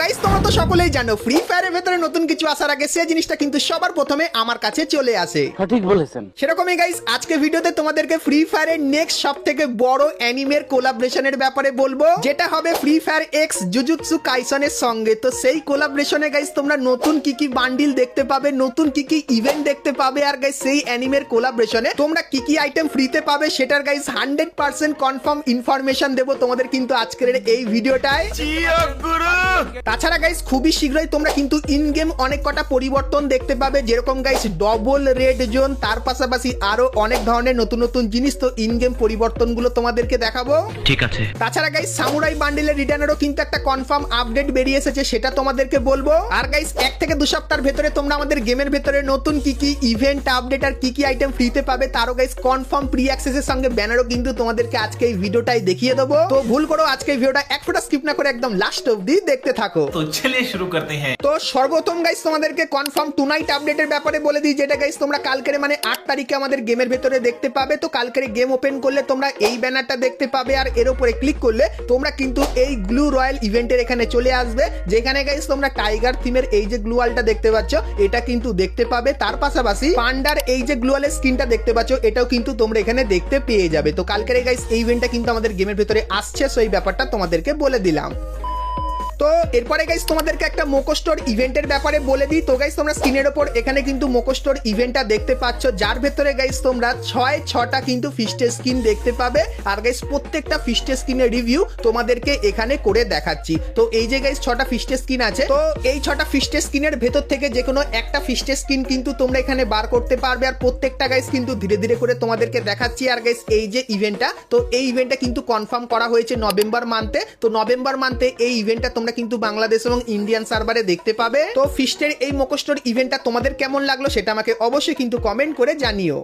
Guys তোমরা তো সকলেই জানো ফ্রি ফায়ারের ভেতরে নতুন কিছু আসার আগে সেই জিনিসটা কিন্তু সবার প্রথমে আমার কাছে চলে আসে। ঠিক বলেছেন। সেরকমই গাইস আজকে ভিডিওতে তোমাদেরকে ফ্রি ফায়ারের নেক্সট সবথেকে বড় অ্যানিমের কোলাবরেশনের ব্যাপারে বলবো, যেটা হবে ফ্রি ফায়ার এক্স জুজুৎসু কাইসনের সঙ্গে। তো সেই কোলাবরেশনে গাইস তোমরা নতুন কি কি বান্ডিল দেখতে পাবে, নতুন কি কি ইভেন্ট দেখতে পাবে, আর গাইস সেই অ্যানিমের কোলাবরেশনে তোমরা কি কি আইটেম ফ্রিতে পাবে সেটার গাইস 100% কনফার্ম ইনফরমেশন দেবো তোমাদের কিন্তু আজকের এই ভিডিওটায়। তাছাড়া গাইস খুবই শীঘ্রই তোমরা কিন্তু ইন গেম অনেক কটা পরিবর্তন দেখতে পাবে, যেরকম গাইস ডবল রেড জোন, তার পাশাপাশি আরো অনেক ধরনের নতুন নতুন জিনিস। তো ইন গেম পরিবর্তনগুলো তোমাদেরকে দেখাবো, ঠিক আছে। তাছাড়া গাইস সামুরাই বান্ডিলের রিটার্নেরও কিন্তু একটা কনফার্ম আপডেট বেরিয়ে এসেছে, সেটা তোমাদেরকে বলবো। আর গাইস 1 থেকে 2 সপ্তাহের ভেতরে তোমরা আমাদের গেমের ভেতরে নতুন কি কি ইভেন্ট আপডেট আর কি কি আইটেম ফ্রিতে পাবে তারও গাইস কনফার্ম প্রি অ্যাক্সেসের সঙ্গে ব্যানারও কিন্তু তোমাদেরকে আজকে এই ভিডিওটাই দেখিয়ে দেবো। তো ভুল করো আজকে এই ভিডিওটা এক ফোঁটা স্কিপ না করে একদম লাস্ট অবধি দেখতে থাকো। তো চলিয়ে শুরু করতে हैं। তো সর্বপ্রথম গাইস তোমাদেরকে কনফার্ম টুনাইট আপডেটের ব্যাপারে বলে দিই, যেটা গাইস তোমরা কালকের মানে 8 তারিখে আমাদের গেমের ভেতরে দেখতে পাবে। তো কালকের গেম ওপেন করলে তোমরা এই ব্যানারটা দেখতে পাবে, আর এর উপরে ক্লিক করলে তোমরা কিন্তু এই গ্লু রয়্যাল ইভেন্টের এখানে চলে আসবে, যেখানে গাইস তোমরা টাইগার থিমের এই যে গ্লু ওয়ালটা দেখতে পাচ্ছ এটা কিন্তু দেখতে পাবে। তার পাশাপাশি পান্ডার এই যে গ্লু ওয়ালের স্কিনটা দেখতে পাচ্ছ এটাও কিন্তু তোমরা এখানে দেখতে পেয়ে যাবে। তো কালকের গাইস এই ইভেন্টটা কিন্তু আমাদের গেমের ভেতরে আসছে, সো এই ব্যাপারটা তোমাদেরকে বলে দিলাম। তো এরপরে গাইস তোমাদেরকে একটা মোকোস্টোর ইভেন্টের ব্যাপারে বলে দিই। তো গাইস তোমরা স্ক্রিনের ওপর এখানে কিন্তু মোকোস্টোর ইভেন্টটা দেখতে পাচ্ছ, যার ভেতরে গাইস তোমরা 6টা কিন্তু ফিস্টের স্কিন দেখতে পাবে। আর গাইস প্রত্যেকটা ফিস্টের স্কিনের রিভিউ তোমাদেরকে এখানে করে দেখাচ্ছি। তো এই যে গাইস 6টা ফিস্টের স্কিন আছে, তো এই 6টা ফিস্টের স্কিনের ভেতর থেকে যে কোনো একটা ফিস্টের স্কিন কিন্তু তোমরা এখানে বার করতে পারবে, আর প্রত্যেকটা গাইস কিন্তু ধীরে ধীরে করে তোমাদেরকে দেখাচ্ছি। আর গাইস এই যে ইভেন্টটা, তো এই ইভেন্টটা কিন্তু কনফার্ম করা হয়েছে নভেম্বর মান্থে। তো নভেম্বর মান্থে এই ইভেন্টটা তোমরা কিন্তু বাংলাদেশ এবং ইন্ডিয়ান সার্ভারে দেখতে পাবে। তো ফিস্টের এই মোকোস্টোর ইভেন্টটা তোমাদের কেমন লাগলো সেটা আমাকে অবশ্যই কিন্তু কমেন্ট করে জানিও।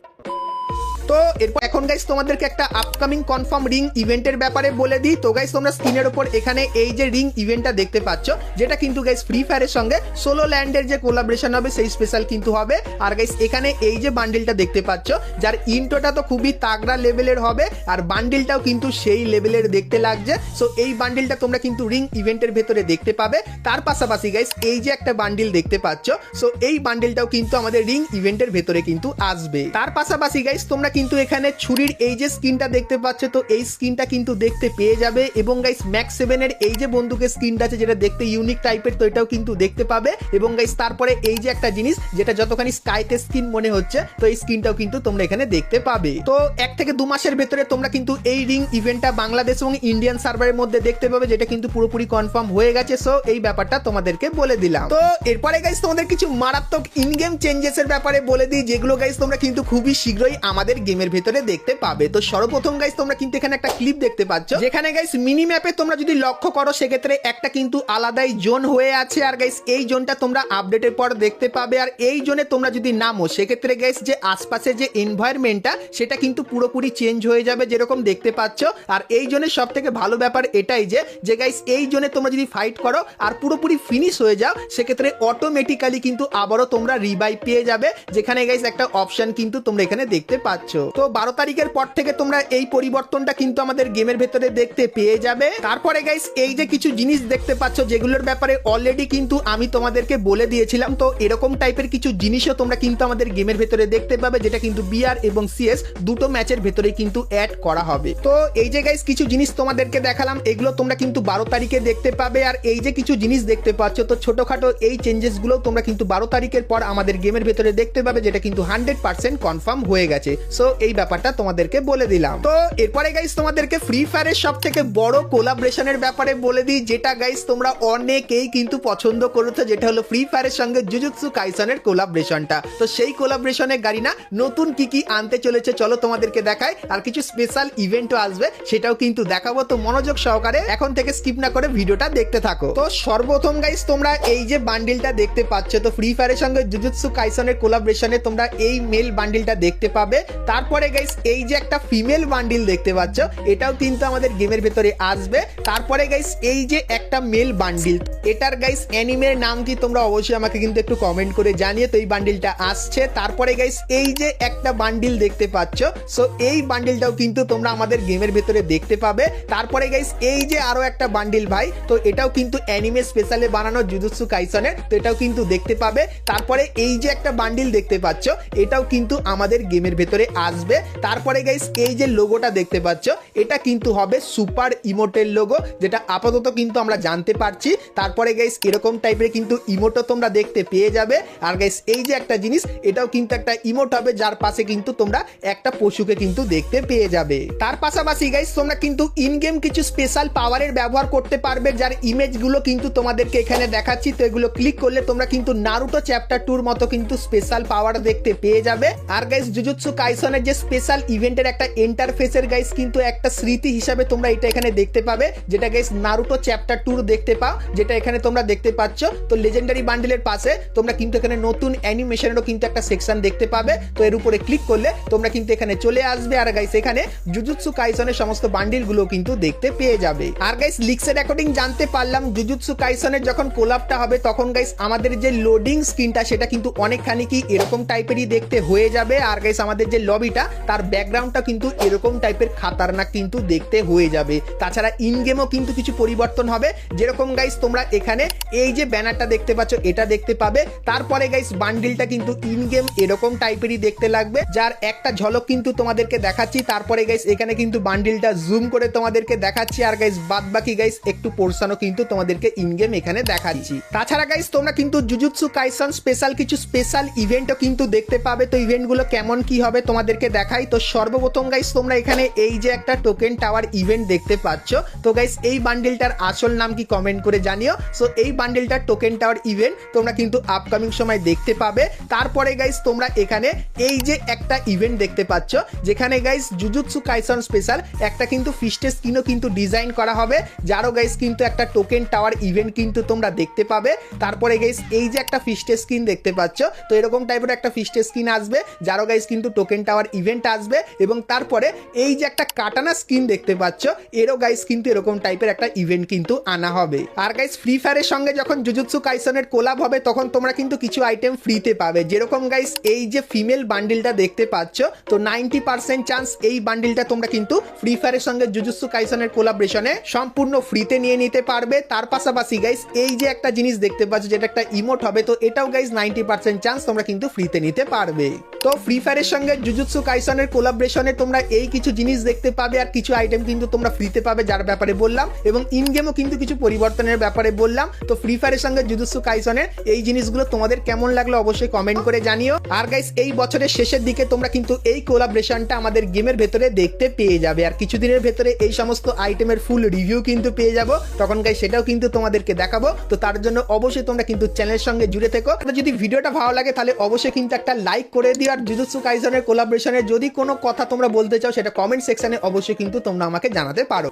তো এরপর এখন গাইস তোমাদেরকে একটা আপকামিং কনফার্ম রিং ইভেন্টের ব্যাপারে বলে দিই। তো গাইস তোমরা স্ক্রিনের উপর এখানে এই যে রিং ইভেন্টটা দেখতে পাচ্ছ, যেটা কিন্তু গাইস ফ্রি ফায়ারের সঙ্গে সোলো ল্যান্ডের যে কোলাবরেশন হবে সেই স্পেশাল কিন্তু হবে। আর গাইস এখানে এই যে বান্ডিলটা দেখতে পাচ্ছ, যার ইন্ট্রোটা তো খুবই তাগড়া লেভেলের হবে, আর বান্ডিলটাও কিন্তু সেই লেভেলের দেখতে লাগছে। সো এই বান্ডিলটা তোমরা কিন্তু রিং ইভেন্টের ভেতরে দেখতে পাবে। তার পাশাপাশি গাইস এই যে একটা বান্ডিল দেখতে পাচ্ছ, সো এই বান্ডিলটাও কিন্তু আমাদের রিং ইভেন্টের ভেতরে কিন্তু আসবে। তার পাশাপাশি গাইস তোমরা কিন্তু এখানে ছুরির এই যে স্কিনটা দেখতে পাচ্ছ, তো এই স্কিনটা কিন্তু দেখতে পেয়ে যাবে। এবং গাইস ম্যাক্স 7 এর এই যে বন্দুকের স্কিনটা আছে যেটা দেখতে ইউনিক টাইপের, তো এটাও কিন্তু দেখতে পাবে। এবং গাইস তারপরে এই যে একটা জিনিস যেটা যতখানি স্কাইতে স্কিন মনে হচ্ছে, তো এই স্কিনটাও কিন্তু তোমরা এখানে দেখতে পাবে। তো 1 থেকে 2 মাসের ভেতরে তোমরা কিন্তু এই রিং ইভেন্টটা বাংলাদেশ এবং ইন্ডিয়ান সার্ভারের মধ্যে দেখতে পাবে, যেটা কিন্তু পুরোপুরি কনফার্ম হয়ে গেছে। সো এই ব্যাপারটা তোমাদেরকে বলে দিলাম। তো এরপরে গাইস তোমাদের কিছু মারাত্মক ইন গেম চেঞ্জেস এর ব্যাপারে বলে দিই, যেগুলো গাইস তোমরা কিন্তু খুবই শীঘ্রই আমাদের গেমের ভেতরে দেখতে পাবে। তো সর্বপ্রথম গাইস তোমরা কিন্তু এখানে একটা ক্লিপ দেখতে পাচ্ছ, যেখানে গাইস মিনি ম্যাপে তোমরা যদি লক্ষ্য করো সেক্ষেত্রে একটা কিন্তু আলাদাই জোন হয়ে আছে। আর গাইস এই জোনটা তোমরা আপডেটের পর দেখতে পাবে। আর এই জোনে তোমরা যদি নামো সেক্ষেত্রে গাইস যে আশপাশে যে এনভায়রনমেন্টটা সেটা কিন্তু পুরোপুরি চেঞ্জ হয়ে যাবে, যেরকম দেখতে পাচ্ছ। আর এই জোনের সব থেকে ভালো ব্যাপার এটাই যে গাইস এই জোনে তোমরা যদি ফাইট করো আর পুরোপুরি ফিনিশ হয়ে যাও সেক্ষেত্রে অটোমেটিক্যালি কিন্তু আবারও তোমরা রিভাইভ পেয়ে যাবে, যেখানে গাইস একটা অপশন কিন্তু তোমরা এখানে দেখতে পাচ্ছ। তো 12 তারিখের পর থেকে তোমরা এই পরিবর্তনটা কিন্তু আমাদের গেমের ভেতরে দেখতে পেয়ে যাবে। তারপরে গাইস এই যে কিছু জিনিস দেখতে পাচ্ছ যেগুলোর ব্যাপারে অলরেডি কিন্তু আমি তোমাদেরকে বলে দিয়েছিলাম, তো এরকম টাইপের কিছু জিনিসও তোমরা কিন্তু আমাদের গেমের ভেতরে দেখতে পাবে, যেটা কিন্তু বিআর এবং সিএস দুটো ম্যাচের ভেতরে কিন্তু অ্যাড করা হবে। তো এই যে গাইস কিছু জিনিস তোমাদেরকে দেখালাম, এগুলো তোমরা কিন্তু 12 তারিখে দেখতে পাবে। আর এই যে কিছু জিনিস দেখতে পাচ্ছ, তো ছোটখাটো এই চেঞ্জেস গুলো তোমরা কিন্তু 12 তারিখের পর আমাদের গেমের ভেতরে দেখতে পাবে, যেটা কিন্তু 100% কনফার্ম হয়ে গেছে। সো এই ব্যাপারটা তোমাদেরকে বলে দিলাম। তো এরপরে গাইস তোমাদেরকে ফ্রি ফায়ারের সব থেকে বড় কোলাবরেশনের ব্যাপারে বলে দিই, যেটা গাইস তোমরা অনেকেই কিন্তু পছন্দ করেছো, যেটা হলো ফ্রি ফায়ারের সঙ্গে জুজুৎসু কাইসনের কোলাবরেশনটা। তো সেই কোলাবরেশনে গারিনা নতুন কি কি আনতে চলেছে চলো তোমাদেরকে দেখাই, আর কিছু স্পেশাল ইভেন্টও আসবে সেটাও কিন্তু দেখাবো। তো মনোযোগ সহকারে এখন থেকে স্কিপ না করে ভিডিওটা দেখতে থাকো। তো সর্বপ্রথম গাইস তোমরা এই যে বান্ডিলটা দেখতে পাচ্ছ, তো ফ্রি ফায়ারের সঙ্গে জুজুৎসু কাইসনের কোলাবরেশনে তোমরা এই মেল বান্ডিলটা দেখতে পাবে। তারপরে গাইস এই যে একটা ফিমেল বান্ডিল দেখতে পাচ্ছ, এটাও কিন্তু আমাদের গেমের ভেতরে আসবে। তারপরে গাইস এই যে একটা মেল বান্ডিল, এটার গাইস অ্যানিমের নাম কি তোমরা অবশ্যই আমাকে কিন্তু একটু কমেন্ট করে জানিয়ে। তো এই বান্ডিলটা আসছে। তারপরে গাইস এই যে একটা বান্ডিল দেখতে পাচ্ছ, সো এই বান্ডিলটাও কিন্তু তোমরা আমাদের গেমের ভেতরে দেখতে পাবে। তারপরে গাইস এই যে আরো একটা বান্ডিল ভাই, তো এটাও কিন্তু অ্যানিমে স্পেশালে বানানো জুজুৎসু কাইসনের, তো এটাও কিন্তু দেখতে পাবে। তারপরে এই যে একটা বান্ডিল দেখতে পাচ্ছ, এটাও কিন্তু আমাদের গেমের ভেতরে আসবে। তারপরে গাইস এই যে লোগোটা দেখতে পাচ্ছ, এটা কিন্তু হবে সুপার ইমোটের লোগো, যেটা আপাতত কিন্তু আমরা জানতে পারছি। তারপরে গাইস এরকম টাইপের কিন্তু ইমোটও তোমরা দেখতে পেয়ে যাবে। আর গাইস এই যে একটা জিনিস, এটাও কিন্তু একটা ইমোট হবে, যার পাশে কিন্তু তোমরা একটা পশুকে কিন্তু দেখতে পেয়ে যাবে। তার পাশাপাশি গাইস তোমরা কিন্তু ইন গেম কিছু স্পেশাল পাওয়ারের ব্যবহার করতে পারবে, যার ইমেজগুলো কিন্তু তোমাদেরকে এখানে দেখাচ্ছি। তো এগুলো ক্লিক করলে তোমরা কিন্তু নারুটো চ্যাপ্টার 2 মতো কিন্তু স্পেশাল পাওয়ার দেখতে পেয়ে যাবে। আর গাইস জুজুৎসু কাইসনের যে স্পেশাল ইভেন্টের একটা ইন্টারফেসের গাইস কিন্তু একটা স্মৃতি হিসাবে তোমরা এটা এখানে দেখতে পাবে, যেটা গাইস নারুটো চ্যাপ্টার 2 দেখতে পাও, যেটা এখানে তোমরা দেখতে পাচ্ছ। তো লেজেন্ডারি বান্ডেলের পাশে তোমরা কিন্তু এখানে নতুন অ্যানিমেশনেরও কিন্তু একটা সেকশন দেখতে পাবে। তো এর উপরে ক্লিক করলে তোমরা কিন্তু এখানে চলে আসবে। আর গাইস এখানে জুজুৎসু কাইসনের সমস্ত বান্ডিলগুলো কিন্তু দেখতে পেয়ে যাবে। আর গাইস লিক্সের অ্যাকর্ডিং জানতে পারলাম জুজুৎসু কাইসনের যখন কোলাপটা হবে, তখন গাইস আমাদের যে লোডিং স্ক্রিনটা সেটা কিন্তু অনেকখানি কি এরকম টাইপেরই দেখতে হয়ে যাবে। আর গাইস আমাদের যে লবিটা, তার ব্যাকগ্রাউন্ডটা কিন্তু এরকম টাইপের খাতারনাক কিন্তু দেখতে হয়ে যাবে। তাছাড়া ইন গেমও কিন্তু কিছু পরিবর্তন হবে, যেরকম গাইস তোমরা এখানে এই যে ব্যানারটা দেখতে পাচ্ছ, এটা দেখতে পাবে। তারপরে গাইস বান্ডিলটা কিন্তু ইন গেম এরকম টাইপেরই দেখতে লাগবে, যার একটা ঝলক কিন্তু তোমাদেরকে দেখাচ্ছি। তারপরে গাইস এখানে কিন্তু বান্ডিলটা জুম করে তোমাদেরকে দেখাচ্ছি। আর গাইস বাদ বাকি গাইস একটু পোর্শনও কিন্তু তোমাদেরকে ইন গেম এখানে দেখাচ্ছি। তাছাড়া গাইস তোমরা কিন্তু জুজুৎসু কাইসন স্পেশাল কিছু স্পেশাল ইভেন্টও কিন্তু দেখতে পাবে। তো ইভেন্টগুলো কেমন কি হবে তোমাদেরকে দেখাই। তো সর্বপ্রথম গাইস তোমরা এখানে এই যে একটা টোকেন টাওয়ার ইভেন্ট দেখতে পাচ্ছ। তো গাইস এই বান্ডিলটার আসল নাম কি কমেন্ট করে জানিও। সো এই বান্ডিলটার টোকেন টাওয়ার ইভেন্ট তোমরা কিন্তু আপকামিং সময় দেখতে পাবে। তারপরে গাইস তোমরা এখানে এই যে একটা ইভেন্ট দেখতে পাচ্ছ, যেখানে গাইস জুজুৎসু কাইসন স্পেশাল একটা কিন্তু ফিস্টের স্কিনও কিন্তু ডিজাইন করা হবে, যারও গাইস কিন্তু একটা টোকেন টাওয়ার ইভেন্ট কিন্তু তোমরা দেখতে পাবে। তারপরে গাইস এই যে একটা ফিস্টের স্কিন দেখতে পাচ্ছ, তো এরকম টাইপের একটা ফিস্টের স্কিন আসবে, যারও গাইস কিন্তু টোকেন টাওয়ার ইভেন্ট আসবে। এবং তারপরে এই যে একটা কাটানা স্কিন দেখতে পাচ্ছ, এরও গাইস কিন্তু এরকম টাইপের একটা ইভেন্ট কিন্তু আনা হবে। আর গাইস ফ্রি ফায়ারের সঙ্গে যখন জুজুৎসু কাইসনের কোলাব হবে, তখন তোমরা কিন্তু কিছু আইটেম ফ্রিতে পাবে, যেরকম গাইস এই যে ফিমেল বান্ডিলটা দেখতে পাচ্ছ, তো 90% চান্স এই বান্ডিলটা তোমরা কিন্তু ফ্রি ফায়ারের সঙ্গে জুজুৎসু কাইসনের কোলাবরেশনে সম্পূর্ণ ফ্রিতে নিয়ে নিতে পারবে। তার পাশাপাশি গাইস এই যে একটা জিনিস দেখতে পাচ্ছ, যেটা একটা ইমোট হবে, তো এটাও গাইস 90% চান্স তোমরা কিন্তু ফ্রিতে নিতে পারবে। তো ফ্রি ফায়ারের সঙ্গে জুজুৎসু কাইসনের কোলাবরেশনে তোমরা এই কিছু জিনিস দেখতে পাবে, আর কিছু আইটেম কিন্তু তোমরা ফ্রিতে পাবে, যার ব্যাপারে বললাম। এবং ইন গেমও কিন্তু কিছু পরিবর্তনের ব্যাপারে বললাম। তো ফ্রি ফায়ারের সঙ্গে জুজুৎসু কাইসনের এই জিনিসগুলো তোমাদের কেমন লাগলো অবশ্যই কমেন্ট করে জানিও। আর গাইস এই বছরের শেষের দিকে তোমরা কিন্তু এই কোলাবরেশনটা আমাদের গেমের ভেতরে দেখতে পেয়ে যাবে। আর কিছুদিনের ভেতরে এই সমস্ত আইটেমের ফুল রিভিউ কিন্তু পেয়ে যাবো, তখন গাইস সেটাও কিন্তু তোমাদেরকে দেখাবো। তো তার জন্য অবশ্যই তোমরা কিন্তু চ্যানেলের সঙ্গে জুড়ে থেকো। যদি ভিডিওটা ভালো লাগে তাহলে অবশ্যই কিন্তু একটা লাইক করে দিও। আর জুজুৎসু কাইসনের কোলাবরেশনের যদি কোনো কথা তোমরা বলতে চাও, সেটা কমেন্ট সেকশনে অবশ্যই কিন্তু তোমরা আমাকে জানাতে পারো।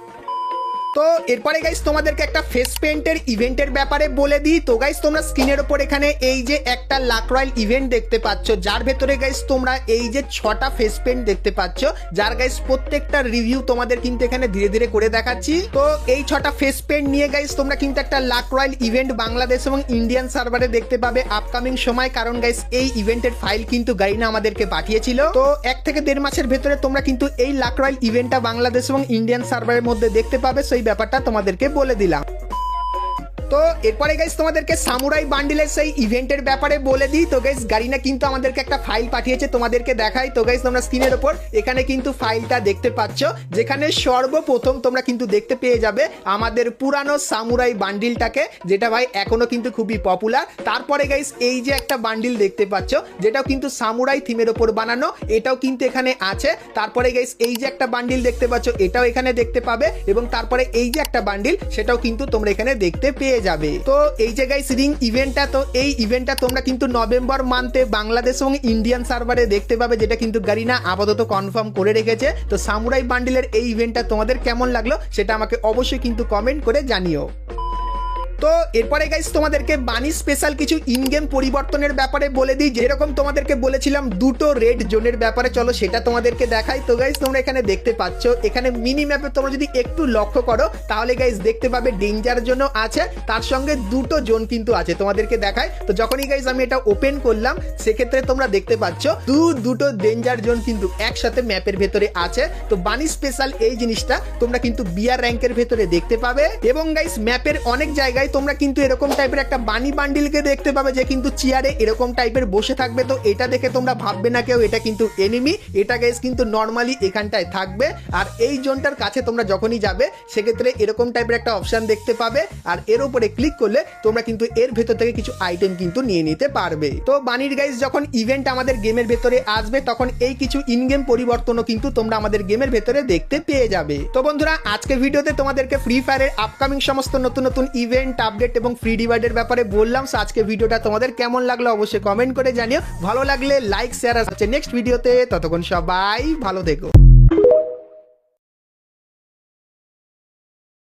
তো এরপরে গাইস তোমাদেরকে একটা ফেস পেইন্টের ইভেন্টের ব্যাপারে বলে দিই। তো গাইস তোমরা স্ক্রিনের উপর এখানে এই যে একটা লাক রয়্যাল ইভেন্ট দেখতে পাচ্ছ, যার ভেতরে গাইস তোমরা এই যে 6টা ফেস পেইন্ট দেখতে পাচ্ছ, যার গাইস প্রত্যেকটা রিভিউ তোমাদের কিন্তু এখানে ধীরে ধীরে করে দেখাচ্ছি। তো এই 6টা ফেস পেইন্ট নিয়ে গাইস তোমরা কিন্তু একটা লাক রয়্যাল ইভেন্ট বাংলাদেশ এবং ইন্ডিয়ান সার্ভারে দেখতে পাবে আপকামিং সময়, কারণ গাইস এই ইভেন্টের ফাইল কিন্তু গাইনা আমাদেরকে পাঠিয়েছিল। তো 1 থেকে 1.5 মাসের ভেতরে তোমরা কিন্তু এই লাক রয়্যাল ইভেন্টটা বাংলাদেশ এবং ইন্ডিয়ান সার্ভারের মধ্যে দেখতে পাবে। সেই ব্যাপারটা তোমাদেরকে বলে দিলাম। তো এরপরে গাইস তোমাদেরকে সামুরাই বান্ডিলের সেই ইভেন্টের ব্যাপারে বলে দিই। তো গাইস গারিনা কিন্তু আমাদেরকে একটা ফাইল পাঠিয়েছে, তোমাদেরকে দেখাই। তো গাইস তোমরা স্ক্রিনের উপর এখানে কিন্তু ফাইলটা দেখতে পাচ্ছ, যেখানে সর্বপ্রথম তোমরা কিন্তু দেখতে পেয়ে যাবে আমাদের পুরানো সামুরাই বান্ডিলটাকে, যেটা ভাই এখনো কিন্তু খুবই পপুলার। তারপরে গাইস এই যে একটা বান্ডিল দেখতে পাচ্ছ, যেটাও কিন্তু সামুরাই থিমের উপর বানানো, এটাও কিন্তু এখানে আছে। তারপরে গাইস এই যে একটা বান্ডিল দেখতে পাচ্ছ, এটাও এখানে দেখতে পাবে। এবং তারপরে এই যে একটা বান্ডিল, সেটাও কিন্তু তোমরা এখানে দেখতে পেয়ে যাবে। তো এই যে গাইস রিং ইভেন্টটা, তো এই ইভেন্টটা তোমরা কিন্তু নভেম্বর মান্থে বাংলাদেশ এবং ইন্ডিয়ান সার্ভারে দেখতে পাবে, যেটা কিন্তু গারিনা আপাতত কনফার্ম করে রেখেছে। তো সামুরাই বান্ডিলের এই ইভেন্টটা তোমাদের কেমন লাগলো সেটা আমাকে অবশ্যই কিন্তু কমেন্ট করে জানিও। তো এরপরে গাইস তোমাদেরকে বানি স্পেশাল কিছু ইন গেম পরিবর্তনের ব্যাপারে বলে দিই, যেরকম তোমাদেরকে বলেছিলাম দুটো রেড জোনের ব্যাপারে, চলো সেটা তোমাদেরকে দেখাই। তো গাইস তোমরা এখানে দেখতে পাচ্ছ, এখানে মিনি ম্যাপে তোমরা যদি একটু লক্ষ্য করো তাহলে গাইস দেখতে পাবে ডেঞ্জার জোনও আছে, তার সঙ্গে দুটো জোন কিন্তু আছে, তোমাদেরকে দেখায়। তো যখনই গাইস আমি এটা ওপেন করলাম সেক্ষেত্রে তোমরা দেখতে পাচ্ছ দুটো ডেঞ্জার জোন কিন্তু একসাথে ম্যাপের ভেতরে আছে। তো বানি স্পেশাল এই জিনিসটা তোমরা কিন্তু বিআর র্যাঙ্কের ভেতরে দেখতে পাবে। এবং গাইস ম্যাপের অনেক জায়গায় তোমরা কিন্তু এরকম টাইপের একটা বানি বান্ডিলকে দেখতে পাবে, যে কিন্তু চেয়ারে এরকম টাইপের বসে থাকবে। তো এটা দেখে তোমরা ভাববে না কেউ এটা কিন্তু এনিমি, এটা গাইস কিন্তু নর্মালি এখানটায় থাকবে। আর এই জোনটার কাছে তোমরা যখনই যাবে সেক্ষেত্রে এরকম টাইপের একটা অপশন দেখতে পাবে, আর এর উপরে ক্লিক করলে তোমরা কিন্তু এর ভেতর থেকে কিছু আইটেম কিন্তু নিয়ে নিতে পারবে। তো বানির গাইস যখন ইভেন্ট আমাদের গেমের ভেতরে আসবে তখন এই কিছু ইন গেম পরিবর্তনও কিন্তু তোমরা আমাদের গেমের ভেতরে দেখতে পেয়ে যাবে। তো বন্ধুরা আজকে ভিডিওতে তোমাদেরকে ফ্রি ফায়ারের আপকামিং সমস্ত নতুন নতুন ইভেন্ট আপডেট এবং ফ্রি ডিভাইডের ব্যাপারে বললাম। সো আজকে ভিডিওটা তোমাদের কেমন লাগলো অবশ্যই কমেন্ট করে জানিও, ভালো লাগলে লাইক শেয়ার। আসছে নেক্সট ভিডিওতে, ততক্ষণ সবাই ভালো থেকো।